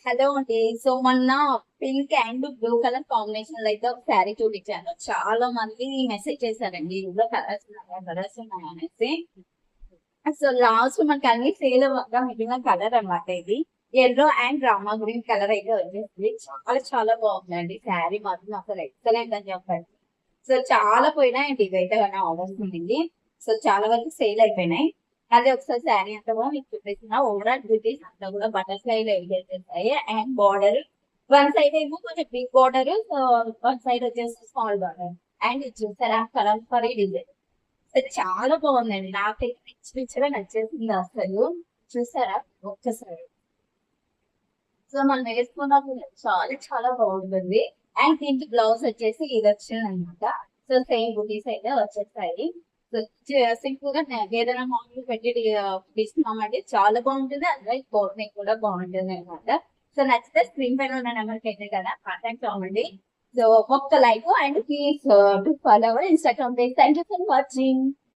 Hello అండి. So మొన్న pink and blue colour combination లో అయితే ఒక శారీ చూపించాను. చాలా మంది మెసేజ్ చేశారండి. ఇందులో కలర్స్ ఉన్నాయా కలర్స్ ఉన్నాయా అనేసి. సో లాస్ట్ మనకి అన్ని సేల్ అవ్వగా మిగిలిన కలర్ అన్నమాట ఇది. Yellow and Rama green colour అయితే వచ్చేసింది. చాలా చాలా బాగుందండి. శారీ మాత్రం అసలు ఎక్సలెంట్ అని చెప్పండి. సో చాలా పోయినాయండి ఇవైతే ఆర్డర్స్ ఉండింది. సో చాలా వరకు సేల్ అయిపోయినాయి. అదే ఒకసారి శారీ అంతా కూడా మీకు చూపిస్తున్నా. ఓవరాల్ బ్యూటీస్ అంతా కూడా బటర్ఫ్లై లో వేసేస్తాయి. అండ్ బార్డర్ వన్ సైడ్ ఏమో కొంచెం బిగ్ బార్డర్, వన్ సైడ్ వచ్చేసి స్మాల్ బార్డర్. అండ్ ఇది చూసారా కలర్ ఫరీ డిజైన్. సో చాలా బాగుందండి. నాకైతే పిచ్చి పిచ్చిగా నచ్చేసింది అసలు. చూసారా ఒక్కసారి. సో మనం వేసుకున్నప్పుడు చాలా చాలా బాగుంటుంది. అండ్ దీనికి బ్లౌజ్ వచ్చేసి ఇది వచ్చింది అనమాట. సో సేమ్ బుటీస్ అయితే వచ్చేస్తాయి. సో సింపుల్ గా ఏదైనా మామూలు పెట్టి తీసుకున్నామంటే చాలా బాగుంటుంది. అందులో కోటింగ్ కూడా బాగుంటుంది అనమాట. సో నచ్చితే స్క్రీన్ పైన ఉన్న నెంబర్కి అయితే కదా కాంటాక్ట్ అవ్వండి. సో ఒక్క like and please to follow our Instagram page. Thank you for watching.